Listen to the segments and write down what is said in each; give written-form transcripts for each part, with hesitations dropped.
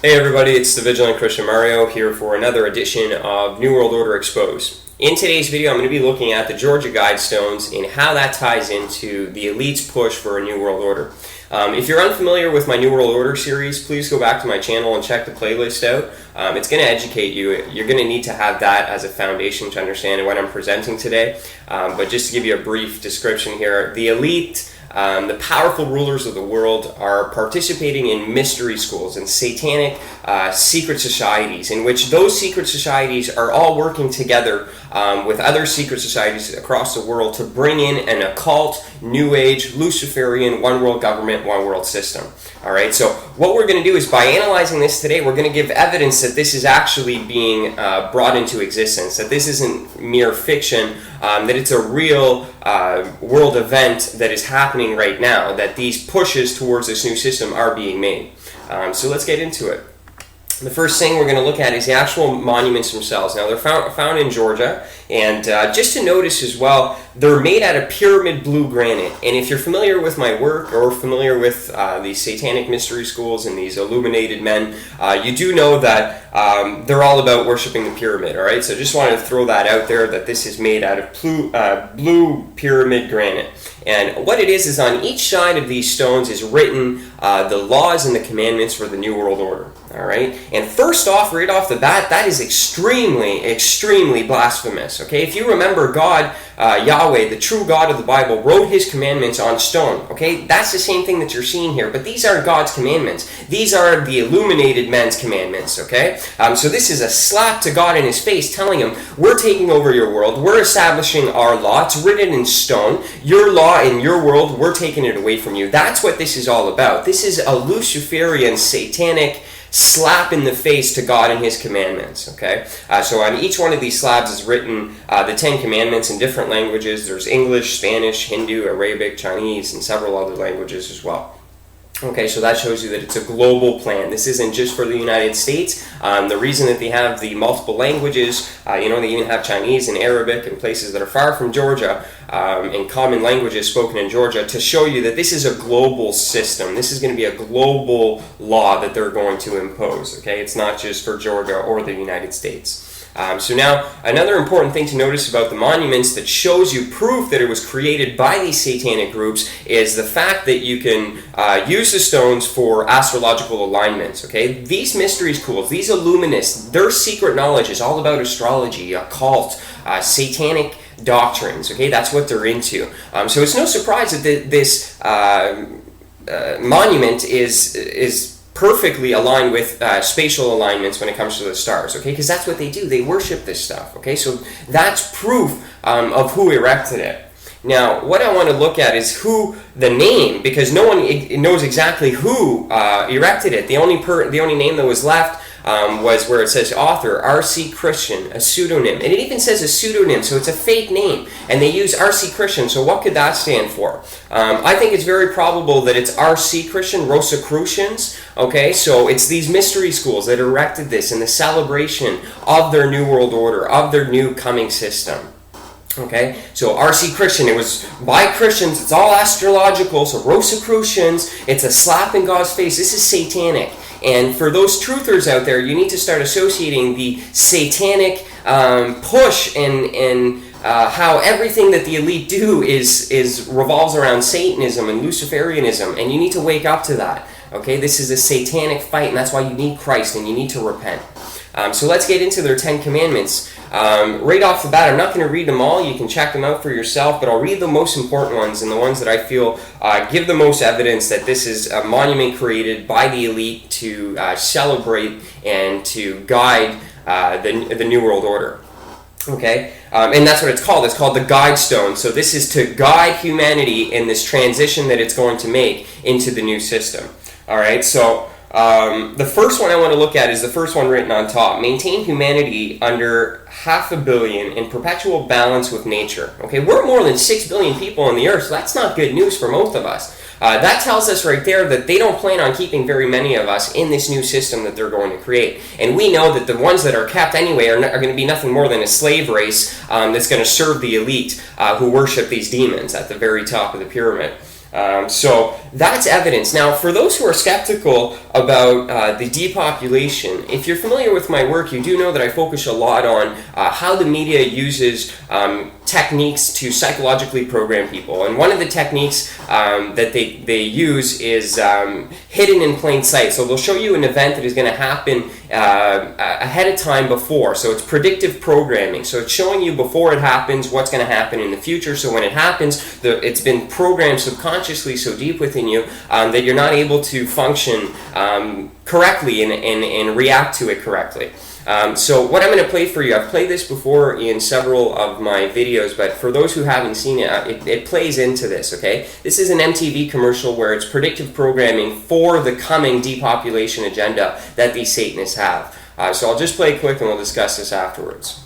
Hey everybody, it's the Vigilant Christian Mario here for another edition of New World Order Exposed. In today's video, I'm going to be looking at the Georgia Guidestones and how that ties into the elite's push for a New World Order. If you're unfamiliar with my New World Order series, please go back to my channel and check the playlist out. It's going to educate you. You're going to need to have that as a foundation to understand what I'm presenting today. But just to give you a brief description here, the elite, the powerful rulers of the world, are participating in mystery schools and satanic secret societies, in which those secret societies are all working together with other secret societies across the world to bring in an occult, New Age, Luciferian, one world government, one world system. All right, so what we're going to do is, by analyzing this today, we're going to give evidence that this is actually being brought into existence, that this isn't mere fiction, that it's a real world event that is happening right now, that these pushes towards this new system are being made. So let's get into it. The first thing we're going to look at is the actual monuments themselves. Now, they're found in Georgia, and just to notice as well, they're made out of pyramid blue granite. And if you're familiar with my work or familiar with these satanic mystery schools and these illuminated men, you do know that they're all about worshiping the pyramid, all right? So just wanted to throw that out there, that this is made out of blue pyramid granite. And what it is on each side of these stones is written the laws and the commandments for the New World Order, all right? And first off, right off the bat, that is extremely, extremely blasphemous, okay? If you remember, God, Yahweh, the true God of the Bible, wrote his commandments on stone, okay? That's the same thing that you're seeing here, but these aren't God's commandments. These are the illuminated men's commandments, okay? So this is a slap to God in his face, telling him, we're taking over your world, we're establishing our law, it's written in stone, your law in your world, we're taking it away from you. That's what this is all about. This is a Luciferian, satanic slap in the face to God and his commandments, okay? So on each one of these slabs is written the 10 Commandments in different languages. There's English, Spanish, Hindu, Arabic, Chinese, and several other languages as well. Okay, so that shows you that it's a global plan. This isn't just for the United States. The reason that they have the multiple languages, they even have Chinese and Arabic in places that are far from Georgia, and common languages spoken in Georgia, to show you that this is a global system. This is going to be a global law that they're going to impose, okay? It's not just for Georgia or the United States. So now, another important thing to notice about the monuments that shows you proof that it was created by these satanic groups is the fact that you can use the stones for astrological alignments, okay? These mystery schools, these illuminists, their secret knowledge is all about astrology, occult, satanic doctrines, okay? That's what they're into. So it's no surprise that this monument is perfectly aligned with spatial alignments when it comes to the stars, okay? Because that's what they do. They worship this stuff, okay? So that's proof of who erected it. Now, what I want to look at is the name, because no one knows exactly who erected it. The only name that was left was where it says author, R.C. Christian, a pseudonym. And it even says a pseudonym, so it's a fake name. And they use R.C. Christian, so what could that stand for? I think it's very probable that it's R.C. Christian, Rosicrucians, okay? So it's these mystery schools that erected this in the celebration of their New World Order, of their new coming system. Okay, so R.C. Christian, it was by Christians, it's all astrological, so Rosicrucians, it's a slap in God's face. This is satanic. And for those truthers out there, you need to start associating the satanic push and how everything that the elite do is revolves around Satanism and Luciferianism, and you need to wake up to that. Okay, this is a satanic fight, and that's why you need Christ and you need to repent. So let's get into their 10 Commandments. Right off the bat, I'm not going to read them all. You can check them out for yourself, but I'll read the most important ones and the ones that I feel give the most evidence that this is a monument created by the elite to celebrate and to guide the New World Order. Okay, and that's what it's called. It's called the Guidestones. So this is to guide humanity in this transition that it's going to make into the new system. All right, so the first one I want to look at is the first one written on top. Maintain humanity under 500 million in perpetual balance with nature. Okay, we're more than 6 billion people on the earth, so that's not good news for most of us. That tells us right there that they don't plan on keeping very many of us in this new system that they're going to create. And we know that the ones that are kept anyway are going to be nothing more than a slave race that's going to serve the elite who worship these demons at the very top of the pyramid. So that's evidence. Now, for those who are skeptical about the depopulation, if you're familiar with my work, you do know that I focus a lot on how the media uses techniques to psychologically program people. And one of the techniques that they use is hidden in plain sight. So they'll show you an event that is going to happen ahead of time before. So it's predictive programming. So it's showing you before it happens what's going to happen in the future. So when it happens, it's been programmed subconsciously so deep within you that you're not able to function correctly and react to it correctly. So what I'm going to play for you, I've played this before in several of my videos, but for those who haven't seen it, it plays into this, okay? This is an MTV commercial where it's predictive programming for the coming depopulation agenda that these Satanists have. So I'll just play it quick and we'll discuss this afterwards.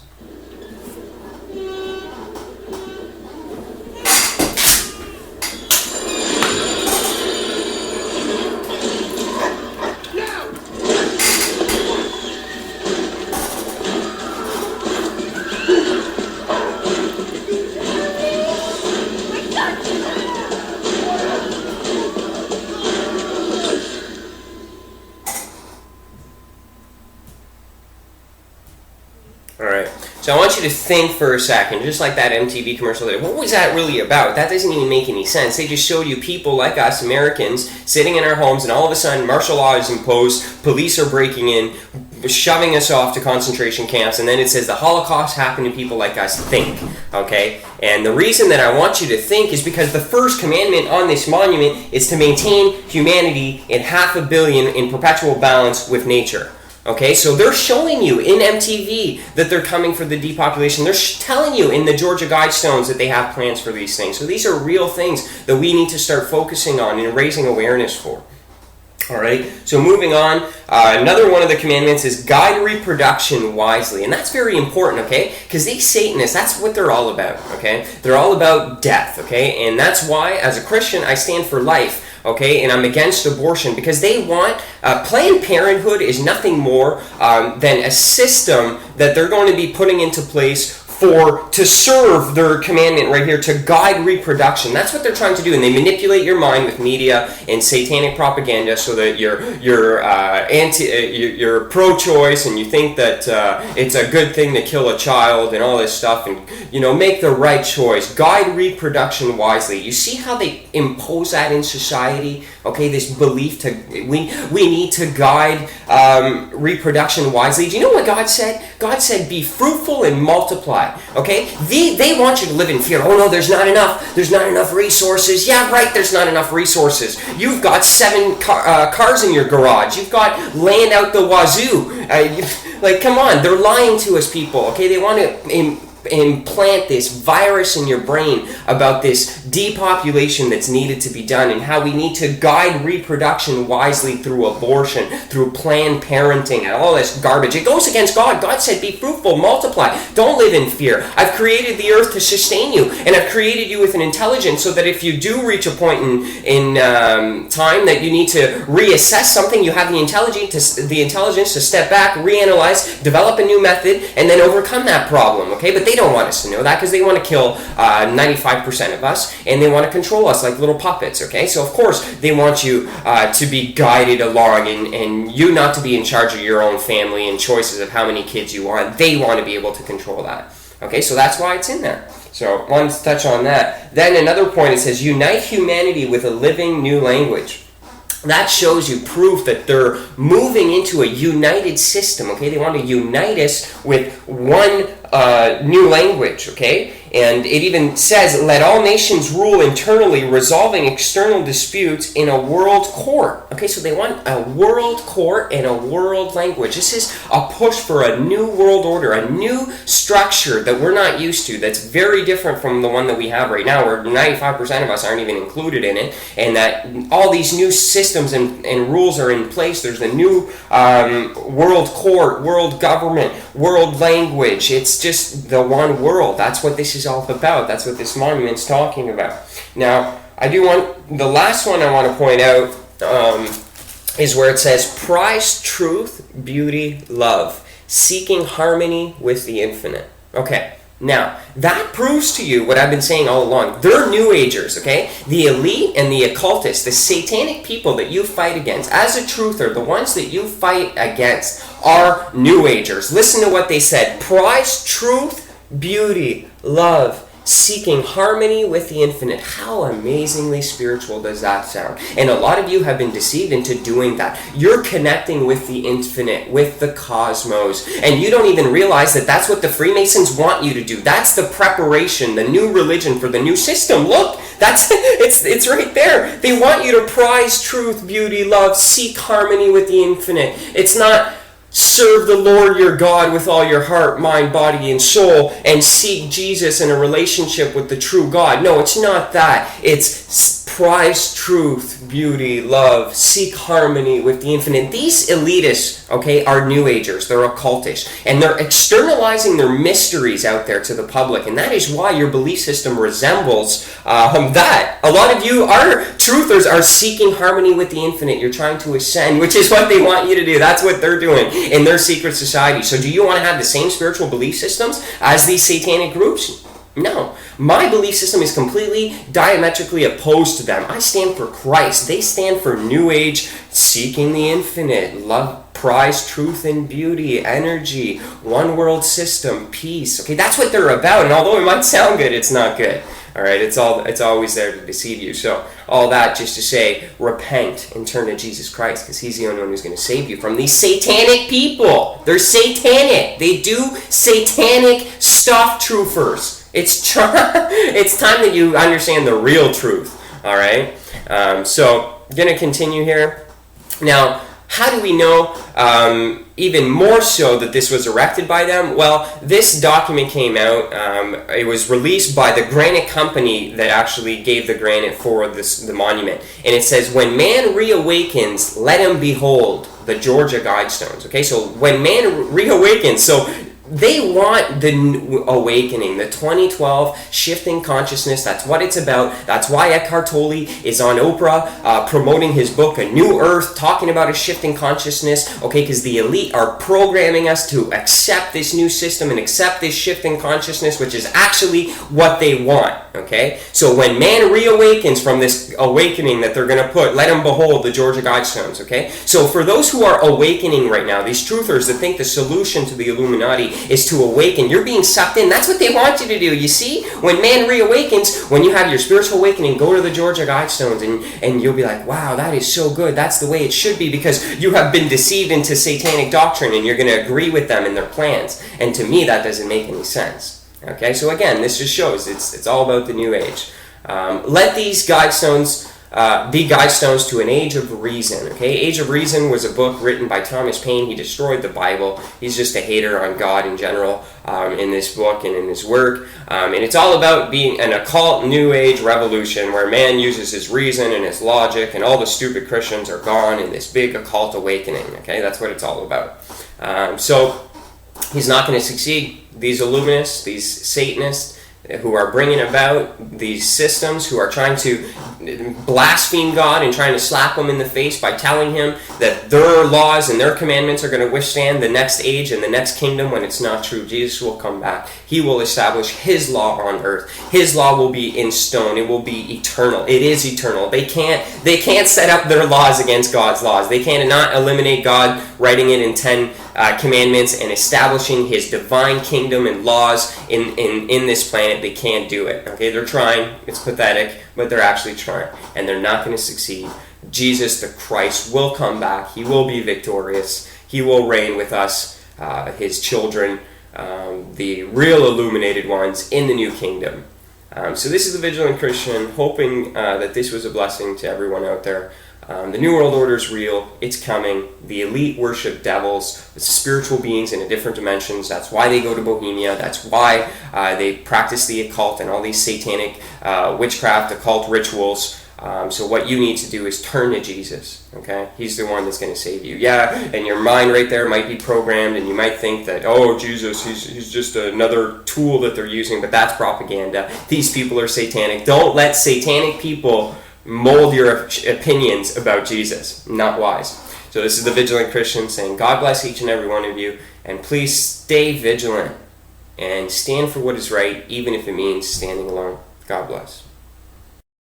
Alright, so I want you to think for a second, just like that MTV commercial there. What was that really about? That doesn't even make any sense. They just showed you people like us, Americans, sitting in our homes, and all of a sudden martial law is imposed, police are breaking in, shoving us off to concentration camps, and then it says the Holocaust happened to people like us. Think, okay? And the reason that I want you to think is because the first commandment on this monument is to maintain humanity in 500 million in perpetual balance with nature. Okay, so they're showing you in MTV that they're coming for the depopulation. They're telling you in the Georgia Guidestones that they have plans for these things. So these are real things that we need to start focusing on and raising awareness for. Alright, so moving on, another one of the commandments is guide reproduction wisely. And that's very important, okay? Because these Satanists, that's what they're all about, okay? They're all about death, okay? And that's why, as a Christian, I stand for life. Okay, and I'm against abortion because they want, Planned Parenthood is nothing more than a system that they're going to be putting into place to serve their commandment right here, to guide reproduction. That's what they're trying to do, and they manipulate your mind with media and satanic propaganda so that you're pro-choice and you think that it's a good thing to kill a child and all this stuff, and make the right choice. Guide reproduction wisely. You see how they impose that in society? Okay, this belief we need to guide reproduction wisely. Do you know what God said? God said, "Be fruitful and multiply." Okay, they want you to live in fear. Oh no, there's not enough resources. Yeah, right, there's not enough resources. You've got 7 cars in your garage. You've got land out the wazoo. Come on, they're lying to us, people. Okay, they want to implant this virus in your brain about this depopulation that's needed to be done and how we need to guide reproduction wisely through abortion, through Planned Parenting, and all this garbage. It goes against God. God said, "Be fruitful, multiply. Don't live in fear. I've created the earth to sustain you, and I've created you with an intelligence so that if you do reach a point in time that you need to reassess something, you have the intelligence to step back, reanalyze, develop a new method, and then overcome that problem." Okay, but they don't want us to know that because they want to kill 95% of us, and they want to control us like little puppets, okay? So, of course, they want you to be guided along and you not to be in charge of your own family and choices of how many kids you want. They want to be able to control that, okay? So that's why it's in there. So, I wanted to touch on that. Then another point, it says, unite humanity with a living new language. That shows you proof that they're moving into a united system, okay? They want to unite us with one new language, okay? And it even says, let all nations rule internally, resolving external disputes in a world court. Okay, so they want a world court and a world language. This is a push for a new world order, a new structure that we're not used to, that's very different from the one that we have right now, where 95% of us aren't even included in it, and that all these new systems and rules are in place. There's a new world court, world government, world language. It's just the one world. That's what this is all about. That's what this monument's talking about. Now, the last one I want to point out is where it says, prize truth, beauty, love, seeking harmony with the infinite. Okay, Now, that proves to you what I've been saying all along. They're New Agers, okay? The elite and the occultists, the satanic people that you fight against, as a truther, the ones that you fight against are New Agers. Listen to what they said. Prize truth, beauty, love, seeking harmony with the infinite. How amazingly spiritual does that sound? And a lot of you have been deceived into doing that. You're connecting with the infinite, with the cosmos, and you don't even realize that that's what the Freemasons want you to do. That's the preparation, the new religion for the new system. Look, it's right there. They want you to prize truth, beauty, love, seek harmony with the infinite. It's not serve the Lord your God with all your heart, mind, body, and soul, and seek Jesus in a relationship with the true God. No, it's not that. It's prize truth, beauty, love, seek harmony with the infinite. These elitists, okay, are New Agers. They're occultists. And they're externalizing their mysteries out there to the public. And that is why your belief system resembles that. A lot of you are truthers, are seeking harmony with the infinite. You're trying to ascend, which is what they want you to do. That's what they're doing in their secret society. So do you want to have the same spiritual belief systems as these satanic groups? No. My belief system is completely diametrically opposed to them. I stand for Christ. They stand for New Age, seeking the infinite, love, prize, truth, and beauty, energy, one world system, peace. Okay, that's what they're about. And although it might sound good, it's not good. All right, it's always there to deceive you. So all that just to say, repent and turn to Jesus Christ, because He's the only one who's going to save you from these satanic people. They're satanic. They do satanic stuff, truthers. It's time that you understand the real truth. All right. So I'm going to continue here. Now, how do we know even more so that this was erected by them? Well, this document came out. It was released by the granite company that actually gave the granite for the monument. And it says, when man reawakens, let him behold the Georgia Guidestones. Okay, so when man reawakens, so they want the awakening, the 2012 shifting consciousness. That's what it's about. That's why Eckhart Tolle is on Oprah promoting his book, A New Earth, talking about a shifting consciousness, okay, because the elite are programming us to accept this new system and accept this shifting consciousness, which is actually what they want, okay? So when man reawakens from this awakening that they're going to put, let him behold the Georgia Guidestones, okay? So for those who are awakening right now, these truthers that think the solution to the Illuminati is to awaken, you're being sucked in. That's what they want you to do. You see, when man reawakens, when you have your spiritual awakening, go to the Georgia Guidestones, and you'll be like, wow, that is so good. That's the way it should be, because you have been deceived into satanic doctrine, and you're going to agree with them in their plans. And to me, that doesn't make any sense. Okay, so again, this just shows it's all about the New Age. Let these Guidestones be Guidestones to an Age of Reason. Okay, Age of Reason was a book written by Thomas Paine. He destroyed the Bible. He's just a hater on God in general in this book and in his work. And it's all about being an occult New Age revolution where man uses his reason and his logic, and all the stupid Christians are gone in this big occult awakening. Okay, that's what it's all about. So he's not going to succeed. These Illuminists, these Satanists, who are bringing about these systems, who are trying to blaspheme God and trying to slap him in the face by telling him that their laws and their commandments are going to withstand the next age and the next kingdom, when it's not true. Jesus will come back. He will establish His law on earth. His law will be in stone. It will be eternal. It is eternal. They can't set up their laws against God's laws. They cannot eliminate God writing it in 10 commandments and establishing His divine kingdom and laws in this planet. They can't do it. Okay, they're trying. It's pathetic, but they're actually trying, and they're not going to succeed. Jesus the Christ will come back. He will be victorious. He will reign with us, His children, the real illuminated ones in the new kingdom. So this is the Vigilant Christian, hoping that this was a blessing to everyone out there. The New World Order is real. It's coming. The elite worship devils, spiritual beings in a different dimensions. That's why they go to Bohemia. That's why they practice the occult and all these satanic witchcraft, occult rituals. So what you need to do is turn to Jesus, okay? He's the one that's going to save you. Yeah, and your mind right there might be programmed, and you might think that, oh, Jesus, he's just another tool that they're using, but that's propaganda. These people are satanic. Don't let satanic people mold your opinions about Jesus. Not wise. So this is the Vigilant Christian saying, God bless each and every one of you, and please stay vigilant. and stand for what is right, even if it means standing alone. God bless.